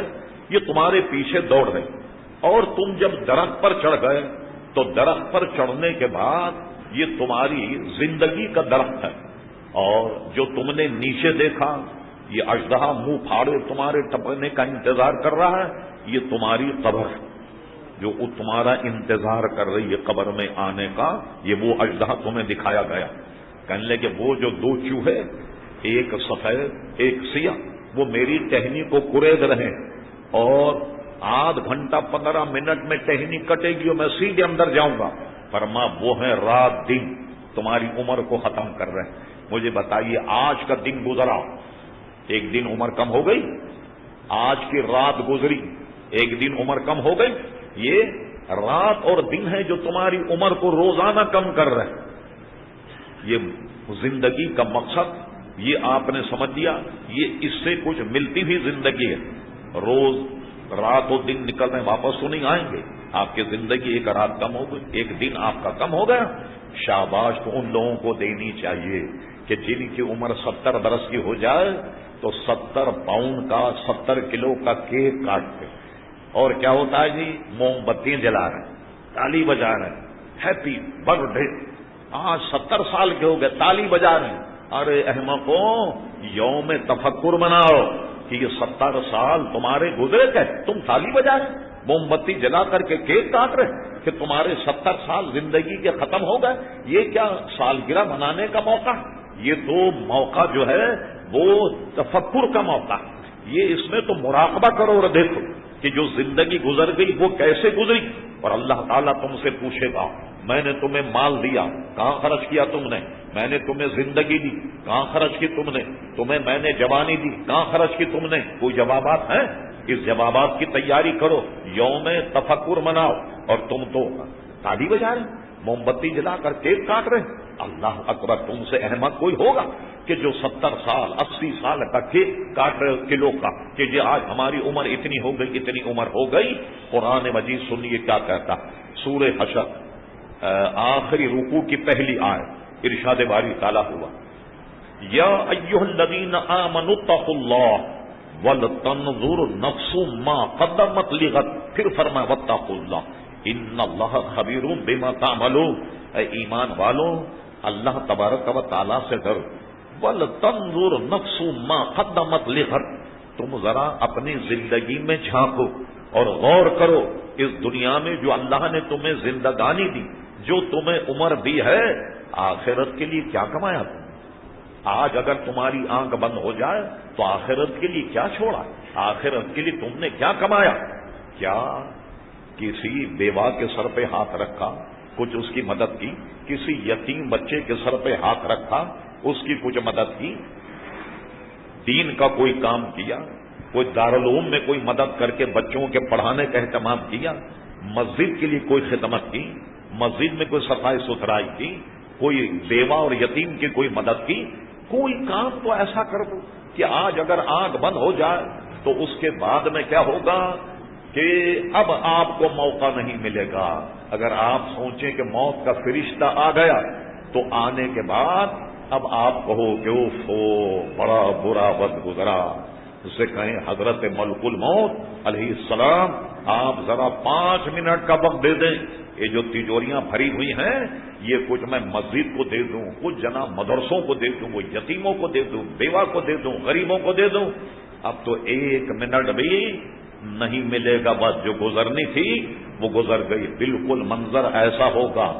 یہ تمہارے پیچھے دوڑ رہی، اور تم جب درخت پر چڑھ گئے تو درخت پر چڑھنے کے بعد یہ تمہاری زندگی کا درخت ہے، اور جو تم نے نیچے دیکھا یہ اژدہا منہ پھاڑے تمہارے ٹپکنے کا انتظار کر رہا ہے، یہ تمہاری قبر ہے۔ جو تمہارا انتظار کر رہی ہے قبر میں آنے کا، یہ وہ اژدہا تمہیں دکھایا گیا. کہنے لگے وہ جو دو چوہے، ایک سفید ایک سیاہ، وہ میری ٹہنی کو کرید رہے اور آدھ گھنٹہ 15 منٹ میں ٹہنی کٹے گی اور میں سیدھے اندر جاؤں گا. فرما وہ ہیں رات دن تمہاری عمر کو ختم کر رہے ہیں. مجھے بتائیے آج کا دن گزرا، ایک دن عمر کم ہو گئی. آج کی رات گزری، ایک دن عمر کم ہو گئی. یہ رات اور دن ہے جو تمہاری عمر کو روزانہ کم کر رہے ہیں. یہ زندگی کا مقصد یہ آپ نے سمجھ لیا، یہ اس سے کچھ ملتی ہوئی زندگی ہے. روز رات اور دن نکل رہے ہیں، واپس تو نہیں آئیں گے. آپ کی زندگی ایک رات کم ہو گئی، ایک دن آپ کا کم ہو گیا. شاباش تو ان لوگوں کو دینی چاہیے کہ جن کی عمر 70 برس کی ہو جائے تو 70 پاؤنڈ کا 70 کلو کا کیک کاٹتے اور کیا ہوتا ہے جی، موم بتیاں جلا رہے ہیں، تالی بجا رہے ہیں، ہیپی برتھ ڈے. آج 70 سال کے ہو گئے، تالی بجا رہے ہیں. ارے احمقوں، یوم تفکر مناؤ کہ یہ 70 سال تمہارے گزرے تھے، تم تالی بجا رہے، موم بتی جلا کر کے کیک کاٹ رہے کہ تمہارے 70 سال زندگی کے ختم ہو گئے. یہ کیا سالگرہ منانے کا موقع ہے؟ یہ تو موقع جو ہے وہ تفکر کا موقع ہے. یہ اس میں تو مراقبہ کرو اور دیکھو کہ جو زندگی گزر گئی وہ کیسے گزری. اور اللہ تعالیٰ تم سے پوچھے گا میں نے تمہیں مال دیا، کہاں خرچ کیا تم نے؟ میں نے تمہیں زندگی دی، کہاں خرچ کی تم نے؟ تمہیں میں نے جوانی دی، کہاں خرچ کی تم نے؟ کوئی جوابات ہیں؟ اس جوابات کی تیاری کرو. یوم تفکر مناؤ اور تم تو تالی بجا رہے، موم بتی جلا کر کیک کاٹ رہے. اللہ اکبر، تم سے احمد کوئی ہوگا کہ جو 70 سال 80 سال کا کیک کاٹ رہے کلو کا کہ یہ آج ہماری عمر اتنی ہو گئی، اتنی عمر ہو گئی. قرآن مجید سنیے کیا کہتا، سورہ حشر آخری رکوع کی پہلی آیت، ارشاد باری تعالیٰ ہوا یا ایھا الذین آمنوا اتقوا اللہ ولتنظر نفس ما قدمت لغد. پھر فرمایا واتقوا اللہ ان اللہ خبیر بما تعملون. اے ایمان والوں، اللہ تبارک و تعالیٰ سے ڈرو. وَلْتَنْظُرْ نَفْسُ مَا قَدَّمَتْ لِغَدٍ. تم ذرا اپنی زندگی میں جھانکو اور غور کرو اس دنیا میں جو اللہ نے تمہیں زندگانی دی، جو تمہیں عمر دی ہے، آخرت کے لیے کیا کمایا تم؟ آج اگر تمہاری آنکھ بند ہو جائے تو آخرت کے لیے کیا چھوڑا؟ آخرت کے لیے تم نے کیا کمایا؟ کیا کسی بیوہ کے سر پہ ہاتھ رکھا، کچھ اس کی مدد کی؟ کسی یتیم بچے کے سر پہ ہاتھ رکھا، اس کی کچھ مدد کی؟ دین کا کوئی کام کیا؟ کوئی دارالعلوم میں کوئی مدد کر کے بچوں کے پڑھانے کا اہتمام کیا؟ مسجد کے لیے کوئی خدمت کی؟ مسجد میں کوئی صفائی ستھرائی کی؟ کوئی بیوہ اور یتیم کی کوئی مدد کی؟ کوئی کام تو ایسا کر دو کہ آج اگر آنکھ بند ہو جائے تو اس کے بعد میں کیا ہوگا کہ اب آپ کو موقع نہیں ملے گا. اگر آپ سوچیں کہ موت کا فرشتہ آ گیا تو آنے کے بعد اب آپ کہو کہ اوفو بڑا برا وقت گزرا. اسے کہیں حضرت ملک الموت علیہ السلام آپ ذرا 5 منٹ کا وقت دے دیں، یہ جو تجوریاں بھری ہوئی ہیں یہ کچھ میں مسجد کو دے دوں، کچھ جناب مدرسوں کو دے دوں، وہ یتیموں کو دے دوں، بیوہ کو دے دوں، غریبوں کو دے دوں. اب تو 1 منٹ بھی نہیں ملے گا. بات جو گزرنی تھی وہ گزر گئی. بالکل منظر ایسا ہوگا،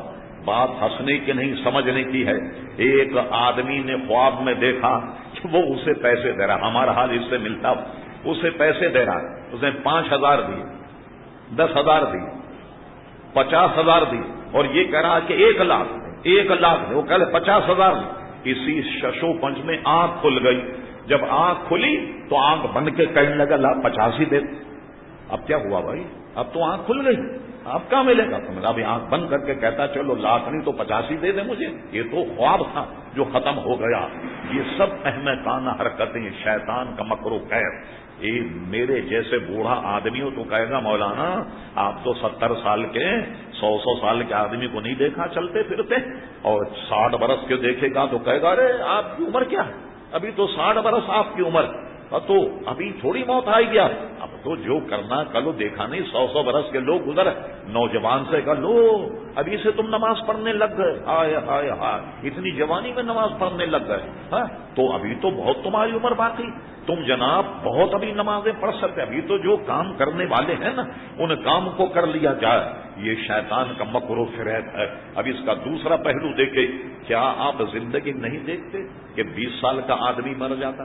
بات ہنسنے کی نہیں سمجھنے کی ہے. ایک آدمی نے خواب میں دیکھا کہ وہ اسے پیسے دے رہا، ہمارا حال اس سے ملتا، اسے پیسے دے رہا ہے. اس نے 5,000 دیے، 10,000 دیے، 50,000 دیے اور یہ کہہ رہا کہ 1 لاکھ دے. وہ کہہ لے 50,000. اسی ششو پنج میں آنکھ کھل گئی. جب آنکھ کھلی تو آنکھ بند کے کہنے لگا لا 50 ہی دے. اب کیا ہوا بھائی؟ اب تو آنکھ کھل گئی، اب کہاں ملے گا تمہیں؟ ابھی آنکھ بند کر کے کہتا چلو لاکھ نہیں تو 50 ہی دے دیں مجھے. یہ تو خواب تھا جو ختم ہو گیا. یہ سب احمقانہ حرکتیں، شیطان کا مکر و کید. یہ میرے جیسے بوڑھا آدمی ہو تو کہے گا مولانا آپ تو 70 سال کے 100 سال کے آدمی کو نہیں دیکھا چلتے پھرتے، اور 60 برس کے دیکھے گا تو کہے گا ارے آپ کی عمر کیا ہے؟ ابھی تو 60 برس آپ کی عمر. تو ابھی تھوڑی موت آئے گیا، اب تو جو کرنا کلو دیکھا نہیں 100 برس کے لوگ گزر، نوجوان سے کہا لو ابھی سے تم نماز پڑھنے لگ گئے، ہائے ہائے ہائے اتنی جوانی میں نماز پڑھنے لگ گئے، ہاں تو ابھی تو بہت تمہاری عمر باقی، تم جناب بہت ابھی نمازیں پڑھ سکتے، ابھی تو جو کام کرنے والے ہیں نا ان کام کو کر لیا جائے۔ یہ شیطان کا مکر و فریب ہے۔ اب اس کا دوسرا پہلو دیکھیں، کیا آپ زندگی نہیں دیکھتے کہ 20 سال کا آدمی مر جاتا؟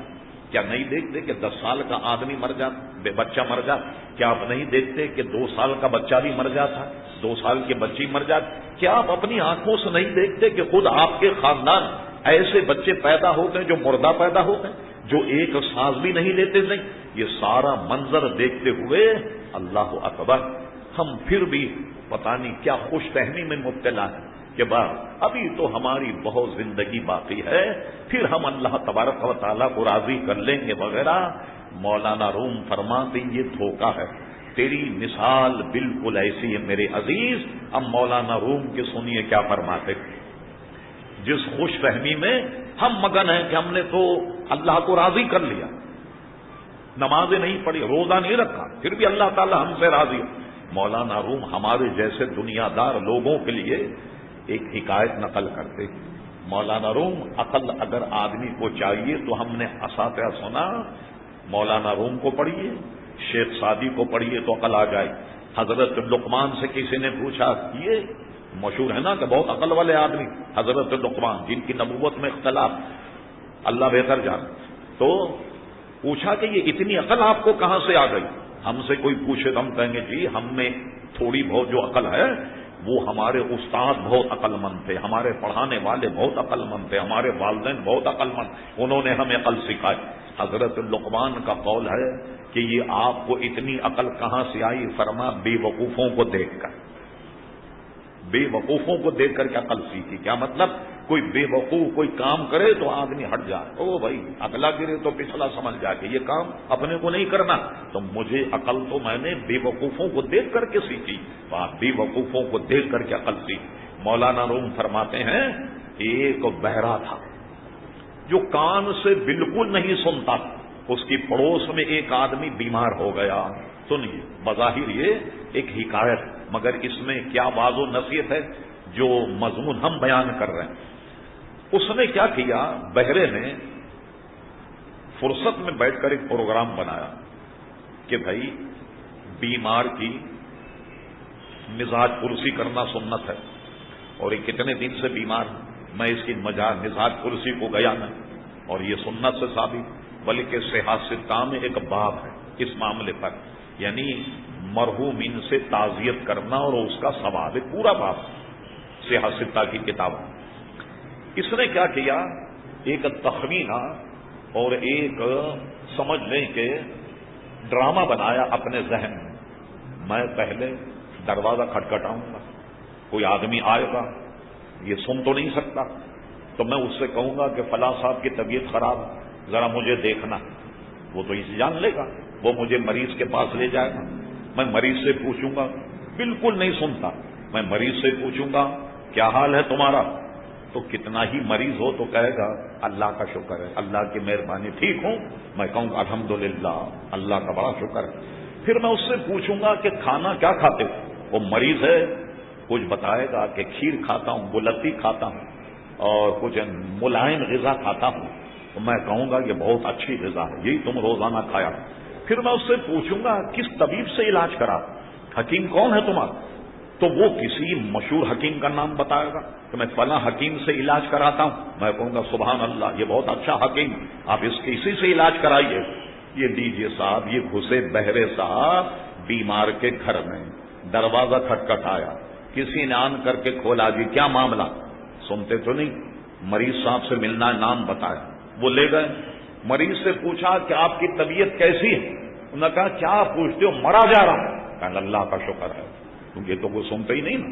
کیا نہیں دیکھتے کہ 10 سال کا آدمی مر جاتا، بچہ مر جاتا؟ کیا آپ نہیں دیکھتے کہ 2 سال کا بچہ بھی مر جاتا، 2 سال کی بچی مر جاتی؟ کیا آپ اپنی آنکھوں سے نہیں دیکھتے کہ خود آپ کے خاندان ایسے بچے پیدا ہوتے ہیں جو مردہ پیدا ہوتے ہیں، جو ایک سانس بھی نہیں لیتے؟ نہیں، یہ سارا منظر دیکھتے ہوئے اللہ اکبر ہم پھر بھی پتہ نہیں کیا خوش فہمی میں مبتلا ہیں کہ ابھی تو ہماری بہت زندگی باقی ہے، پھر ہم اللہ تبارک و تعالیٰ کو راضی کر لیں گے وغیرہ۔ مولانا روم فرماتے ہیں یہ دھوکہ ہے، تیری مثال بالکل ایسی ہے میرے عزیز۔ اب مولانا روم کے سنیے کیا فرماتے، جس خوش فہمی میں ہم مگن ہیں کہ ہم نے تو اللہ کو راضی کر لیا، نمازیں نہیں پڑھی، روزہ نہیں رکھا، پھر بھی اللہ تعالیٰ ہم سے راضی ہے۔ مولانا روم ہمارے جیسے دنیا دار لوگوں کے لیے ایک حکایت نقل کرتے، مولانا روم عقل اگر آدمی کو چاہیے تو ہم نے اساتذہ سنا، مولانا روم کو پڑھیے، شیخ سعدی کو پڑھیے تو عقل آ جائے۔ حضرت لقمان سے کسی نے پوچھا، یہ مشہور ہے نا کہ بہت عقل والے آدمی حضرت لقمان جن کی نبوت میں اختلاف اللہ بہتر جان، تو پوچھا کہ یہ اتنی عقل آپ کو کہاں سے آ گئی؟ ہم سے کوئی پوچھے تو ہم کہیں گے جی ہم میں تھوڑی بہت جو عقل ہے وہ ہمارے استاد بہت عقل مند تھے، ہمارے پڑھانے والے بہت عقل مند تھے، ہمارے والدین بہت عقل مند، انہوں نے ہمیں عقل سکھائی۔ حضرت لقمان کا قول ہے کہ یہ آپ کو اتنی عقل کہاں سے آئی؟ فرما بے وقوفوں کو دیکھ کر، بے وقوفوں کو دیکھ کر کے عقل سیکھی۔ کیا مطلب؟ کوئی بے وقوف کوئی کام کرے تو آدمی ہٹ جائے، او بھائی اگلا گرے تو پچھلا سمجھ جائے کہ یہ کام اپنے کو نہیں کرنا، تو مجھے عقل تو میں نے بے وقوفوں کو دیکھ کر کے سیکھی، بے وقوفوں کو دیکھ کر کے عقل سیکھی۔ مولانا روم فرماتے ہیں ایک بہرا تھا جو کان سے بالکل نہیں سنتا، اس کی پڑوس میں ایک آدمی بیمار ہو گیا۔ سنیے، بظاہر یہ ایک حکایت مگر اس میں کیا واضح و نصیحت ہے جو مضمون ہم بیان کر رہے ہیں۔ اس نے کیا کیا، بہرے نے فرصت میں بیٹھ کر ایک پروگرام بنایا کہ بھائی بیمار کی مزاج پرسی کرنا سنت ہے، اور یہ کتنے دن سے بیمار میں اس کی مزاج پرسی کو گیا نہ، اور یہ سنت سے ثابت، بلکہ صحاح ستہ میں ایک باب ہے اس معاملے پر، یعنی مرحومین سے تعزیت کرنا اور اس کا ثواب ہے، پورا باب صحاح ستہ کی کتاب۔ اس نے کیا کیا، ایک تخمینہ اور ایک سمجھ لیں کہ ڈرامہ بنایا اپنے ذہن میں پہلے دروازہ کھٹکھٹاؤں گا، کوئی آدمی آئے گا، یہ سن تو نہیں سکتا، تو میں اس سے کہوں گا کہ فلاں صاحب کی طبیعت خراب، ذرا مجھے دیکھنا، وہ تو اسے جان لے گا، وہ مجھے مریض کے پاس لے جائے گا، میں مریض سے پوچھوں گا، بالکل نہیں سنتا، میں مریض سے پوچھوں گا کیا حال ہے تمہارا، تو کتنا ہی مریض ہو تو کہے گا اللہ کا شکر ہے، اللہ کی مہربانی ٹھیک ہوں، میں کہوں گا الحمدللہ اللہ کا بڑا شکر ہے۔ پھر میں اس سے پوچھوں گا کہ کھانا کیا کھاتے ہو، وہ مریض ہے، کچھ بتائے گا کہ کھیر کھاتا ہوں، بلتی کھاتا ہوں، اور کچھ ملائم غذا کھاتا ہوں، تو میں کہوں گا یہ بہت اچھی غذا ہے، یہی تم روزانہ کھایا۔ پھر میں اس سے پوچھوں گا کس طبیب سے علاج کرا، حکیم کون ہے تمہارا، تو وہ کسی مشہور حکیم کا نام بتائے گا کہ میں فلاں حکیم سے علاج کراتا ہوں، میں کہوں گا سبحان اللہ یہ بہت اچھا حکیم، آپ اسی سے علاج کرائیے۔ یہ دیجئے صاحب، یہ گھسے بہرے صاحب بیمار کے گھر میں، دروازہ کھٹکھٹایا، کسی نے آن کر کے کھولا، جی کیا معاملہ، سنتے تو نہیں، مریض صاحب سے ملنا، نام بتایا، وہ لے گئے، مریض سے پوچھا کہ آپ کی طبیعت کیسی ہے، انہوں نے کہا کیا پوچھتے ہو، مرا جا رہا ہوں، کہا اللہ کا شکر ہے، یہ تو کوئی سنتے ہی نہیں نا،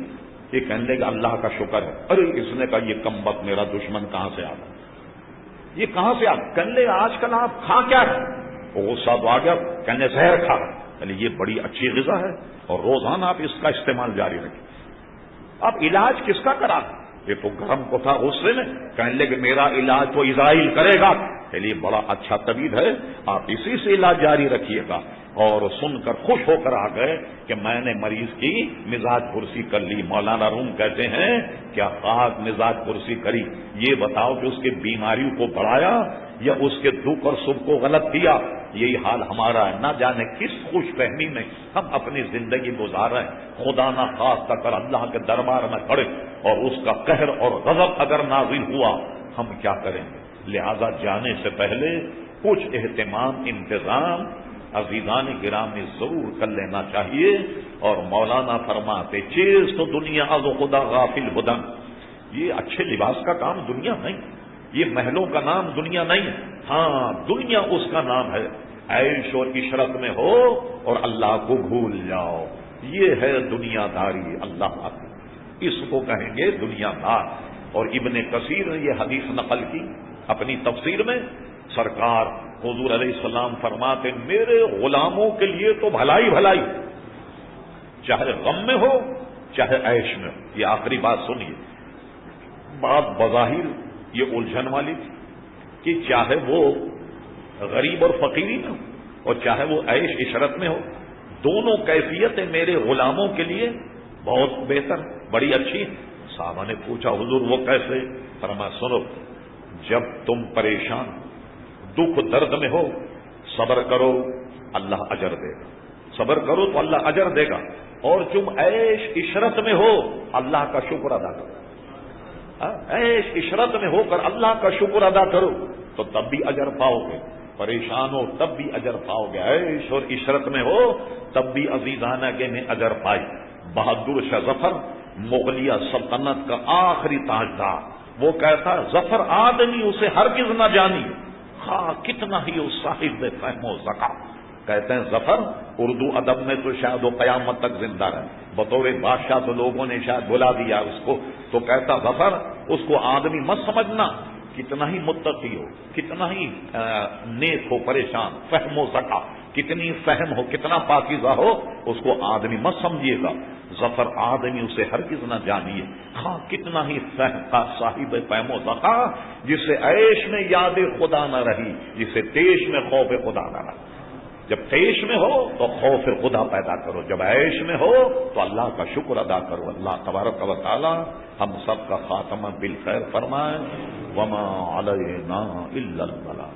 یہ کہنے لگا اللہ کا شکر ہے، ارے اس نے کہا یہ کمبخت میرا دشمن کہاں سے آ گیا، یہ کہاں سے آ گیا، کہنے لگا آج کل آپ کھا کیا ہے، وہ سب آ گیا، کہنے زہر کھا، یعنی یہ بڑی اچھی غذا ہے اور روزانہ آپ اس کا استعمال جاری رکھیں۔ اب علاج کس کا کرا، یہ تو گرم کو تھا غصے میں، کہنے لگے میرا علاج تو اسرائیل کرے گا، کے لیے بڑا اچھا طبیب ہے، آپ اسی سے علاج جاری رکھیے گا۔ اور سن کر خوش ہو کر آ گئے کہ میں نے مریض کی مزاج پرسی کر لی۔ مولانا روم کہتے ہیں کیا خاک مزاج پرسی کری، یہ بتاؤ کہ اس کی بیماریوں کو بڑھایا یا اس کے دکھ اور سکھ کو غلط کیا؟ یہی حال ہمارا ہے، نہ جانے کس خوش فہمی میں ہم اپنی زندگی گزار رہے ہیں۔ خدا نہ خواستہ کر اللہ کے دربار میں کھڑے اور اس کا قہر اور غضب اگر نازل ہوا، ہم کیا کریں گے؟ لہذا جانے سے پہلے کچھ اہتمام انتظام عزیزان گرامی ضرور کر لینا چاہیے۔ اور مولانا فرماتے چیز تو دنیا از خدا غافل بدن، یہ اچھے لباس کا کام دنیا نہیں، یہ محلوں کا نام دنیا نہیں، ہاں دنیا اس کا نام ہے عیش اور عشرت میں ہو اور اللہ کو بھول جاؤ، یہ ہے دنیا داری اللہ کی، اس کو کہیں گے دنیا دار۔ اور ابن کثیر نے یہ حدیث نقل کی اپنی تفسیر میں، سرکار حضور علیہ السلام فرماتے میرے غلاموں کے لیے تو بھلائی بھلائی، چاہے غم میں ہو چاہے عیش میں ہو۔ یہ آخری بات سنیے، بات بظاہر یہ الجھن والی تھی کہ چاہے وہ غریب اور فقیری میں ہو اور چاہے وہ عیش عشرت میں ہو، دونوں کیفیتیں میرے غلاموں کے لیے بہت بہتر، بڑی اچھی۔ صحابہ نے پوچھا حضور وہ کیسے؟ فرمایا سنو، جب تم پریشان دکھ درد میں ہو صبر کرو اللہ اجر دے گا، صبر کرو تو اللہ اجر دے گا، اور تم عیش عشرت میں ہو اللہ کا شکر ادا کرو، عیش عشرت میں ہو کر اللہ کا شکر ادا کرو تو تب بھی اجر پاؤ گے، پریشان ہو تب بھی اجر پاؤ گے، عیش اور عشرت میں ہو تب بھی عزیزانہ کے میں اجر پائی۔ بہادر شاہ ظفر مغلیہ سلطنت کا آخری تاجدار، وہ کہتا ظفر آدمی اسے ہرگز نہ جانی، ہاں کتنا ہی اس صاحب فہم و ذکا۔ کہتے ہیں ظفر اردو ادب میں تو شاید وہ قیامت تک زندہ رہے، بطور بادشاہ تو لوگوں نے شاید بلا دیا اس کو، تو کہتا ظفر اس کو آدمی مت سمجھنا، کتنا ہی متقی ہو کتنا ہی نیک ہو، پریشان فہم و ذکا، کتنی فہم ہو کتنا پاکیزہ ہو، اس کو آدمی مت سمجھیے گا، ظفر آدمی اسے ہرگز نہ جانیے، ہاں کتنا ہی فہم کا صاحب فہم و ذکا، جسے عیش میں یاد خدا نہ رہی، جسے تیش میں خوف خدا نہ رہا۔ جب تیش میں ہو تو خوف خدا پیدا کرو، جب عیش میں ہو تو اللہ کا شکر ادا کرو۔ اللہ تبارک و تعالی ہم سب کا خاتمہ بالخیر فرمائے۔ وما علینا الا البلاغ۔